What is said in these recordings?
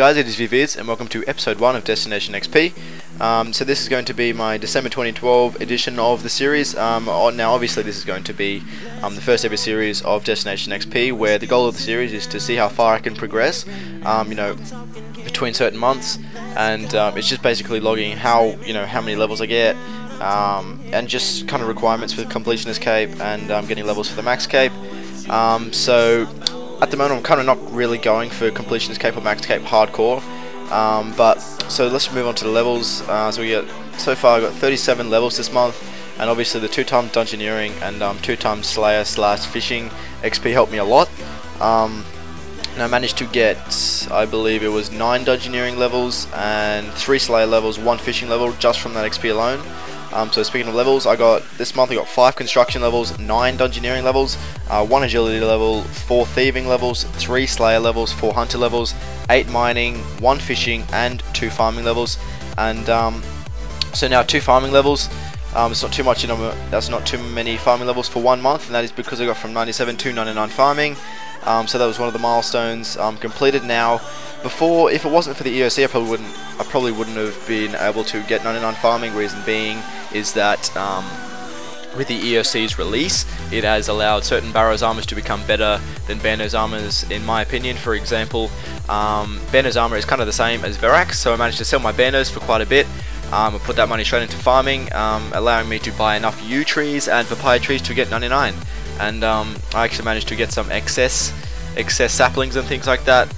guys, it is VViz and welcome to episode 1 of Destination XP. So this is going to be my December 2012 edition of the series. Now obviously this is going to be the first ever series of Destination XP, where the goal of the series is to see how far I can progress, between certain months, and it's just basically logging how many levels I get, and just kind of requirements for the Completionist Cape and getting levels for the Max Cape. So at the moment I'm kind of not really going for Completionist Cape or Max Cape hardcore, so let's move on to the levels. So far I got 37 levels this month, and obviously the 2x Dungeoneering and 2x Slayer / Fishing XP helped me a lot. And I managed to get, I believe it was 9 Dungeoneering levels and 3 Slayer levels, 1 Fishing level just from that XP alone. So speaking of levels, this month I got 5 Construction levels, 9 Dungeoneering levels, 1 Agility level, 4 Thieving levels, 3 Slayer levels, 4 Hunter levels, 8 Mining, 1 Fishing, and 2 Farming levels. And so now 2 Farming levels. It's not too much, that's not too many farming levels for 1 month, and that is because I got from 97 to 99 farming. So that was one of the milestones completed now. Before, if it wasn't for the EOC, I probably wouldn't have been able to get 99 farming. Reason being is that with the EOC's release, it has allowed certain Barrow's armors to become better than Banner's armors, in my opinion. For example, Banner's armor is kind of the same as Verax, so I managed to sell my Banners for quite a bit. I put that money straight into farming, allowing me to buy enough Yew Trees and Papaya Trees to get 99. And I actually managed to get some excess saplings and things like that.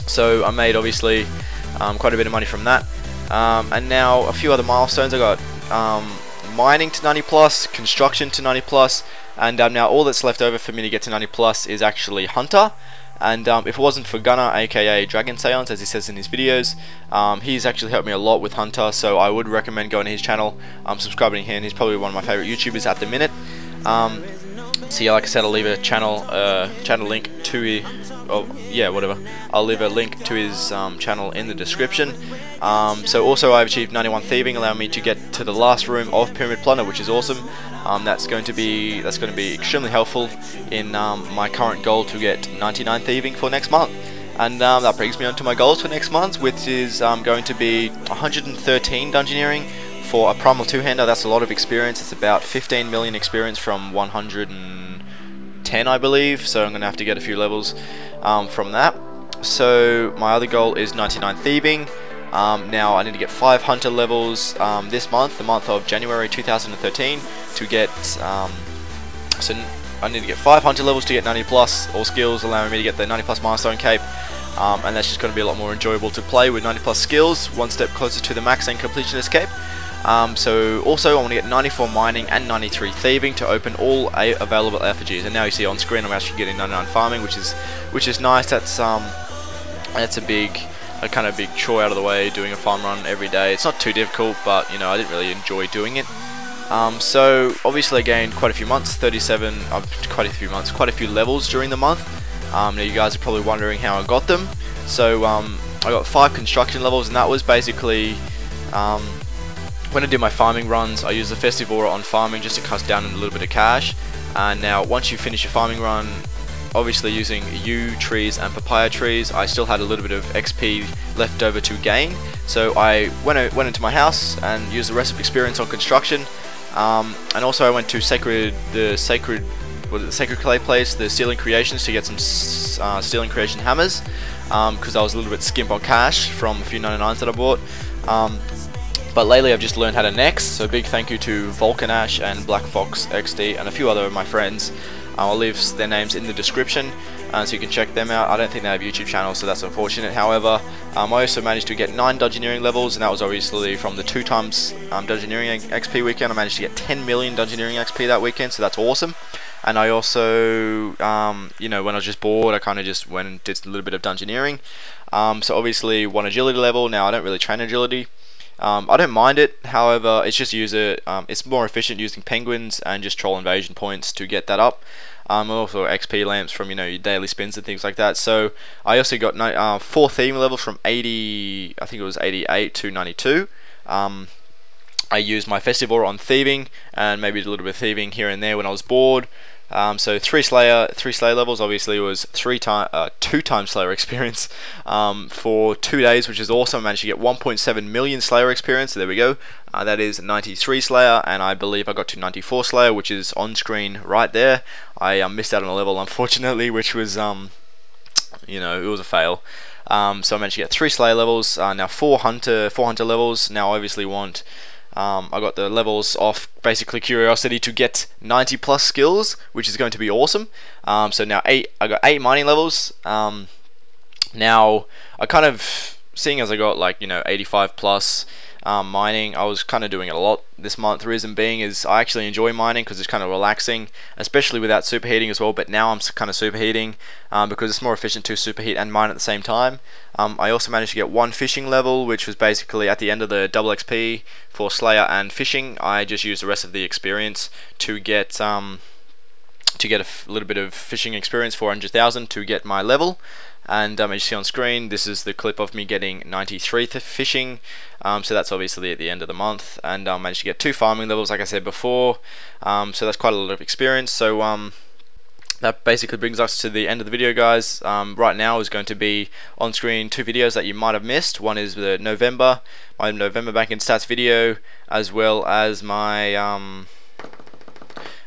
So I made obviously quite a bit of money from that. And now a few other milestones. I got mining to 90 plus, construction to 90 plus, and now all that's left over for me to get to 90 plus is actually Hunter. And if it wasn't for Gunnar AKA Dragonseance, as he says in his videos, he's actually helped me a lot with Hunter, so I would recommend going to his channel, subscribing to him. He's probably one of my favorite YouTubers at the minute. So yeah, like I said, I'll leave a channel link to I'll leave a link to his channel in the description. So also I've achieved 91 thieving, allowing me to get to the last room of Pyramid Plunder, which is awesome. That's going to be extremely helpful in my current goal to get 99 thieving for next month. And that brings me on to my goals for next month, which is going to be 113 Dungeoneering for a Primal 2-hander. That's a lot of experience. It's about 15 million experience from 110, I believe, so I'm going to have to get a few levels from that. So my other goal is 99 thieving. Now I need to get 5 Hunter levels this month, the month of January 2013, to get, so I need to get 5 Hunter levels to get 90 plus, all skills, allowing me to get the 90 plus milestone cape. And that's just going to be a lot more enjoyable to play with 90 plus skills, one step closer to the max and Completionist Cape. So also I want to get 94 mining and 93 thieving to open all available effigies. And now you see on screen I'm actually getting 99 farming, which is nice. That's a kind of big chore out of the way, doing a farm run every day. It's not too difficult, but I didn't really enjoy doing it. So obviously I gained quite a few months, quite a few levels during the month. Now you guys are probably wondering how I got them. So I got 5 construction levels, and that was basically when I do my farming runs, I use the Festive Aura on farming just to cut down a little bit of cash. And now once you finish your farming run, obviously using Yew Trees and Papaya Trees, I still had a little bit of XP left over to gain. So I went into my house and used the rest of experience on construction. And also I went to the Sacred Clay place, the Stealing Creations, to get some Stealing Creation hammers, because I was a little bit skimp on cash from a few 99s that I bought. But lately I've just learned how to next, so big thank you to Volcanash and BlackFoxXD and a few other of my friends. I'll leave their names in the description, so you can check them out. I don't think they have YouTube channels, so that's unfortunate. However, I also managed to get 9 Dungeoneering levels, and that was obviously from the 2x Dungeoneering XP weekend. I managed to get 10 million Dungeoneering XP that weekend, so that's awesome. And I also, when I was just bored, I kind of just went and did a little bit of Dungeoneering. So obviously 1 Agility level. Now I don't really train Agility. I don't mind it, however, it's just it's more efficient using penguins and just troll invasion points to get that up. Also XP lamps from your daily spins and things like that. So I also got 4 thieving levels from 80, I think it was 88 to 92. I used my Festive Aura on thieving, and maybe a little bit of thieving here and there when I was bored. So three Slayer levels. Obviously, was 2 times Slayer experience for 2 days, which is awesome. I managed to get 1.7 million Slayer experience. So there we go. That is 93 Slayer, and I believe I got to 94 Slayer, which is on screen right there. I missed out on a level, unfortunately, which was you know, it was a fail. So I managed to get 3 Slayer levels. Now 4 Hunter levels. Now I obviously want. I got the levels off basically curiosity to get 90 plus skills, which is going to be awesome. So now I got 8 mining levels. Now I kind of, seeing as I got like, you know, 85 plus mining, I was kind of doing it a lot this month. The reason being is I actually enjoy mining because it's kind of relaxing, especially without superheating as well. But now I'm kind of superheating because it's more efficient to superheat and mine at the same time. I also managed to get 1 fishing level, which was basically at the end of the double XP for Slayer and fishing. I just used the rest of the experience to get a little bit of fishing experience, 400,000 to get my level. And as you see on screen, this is the clip of me getting 93 fishing. So that's obviously at the end of the month, and I managed to get 2 farming levels, like I said before. So that's quite a lot of experience. So that basically brings us to the end of the video, guys. Right now is going to be on screen 2 videos that you might have missed. One is my November banking stats video, as well as my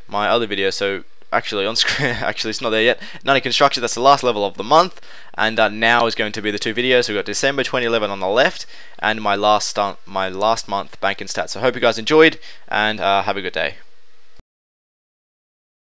my other video. So actually on screen, actually it's not there yet. 90 construction, that's the last level of the month, and now is going to be the 2 videos. So we've got December 2011 on the left, and my last month banking stats. So I hope you guys enjoyed, and have a good day.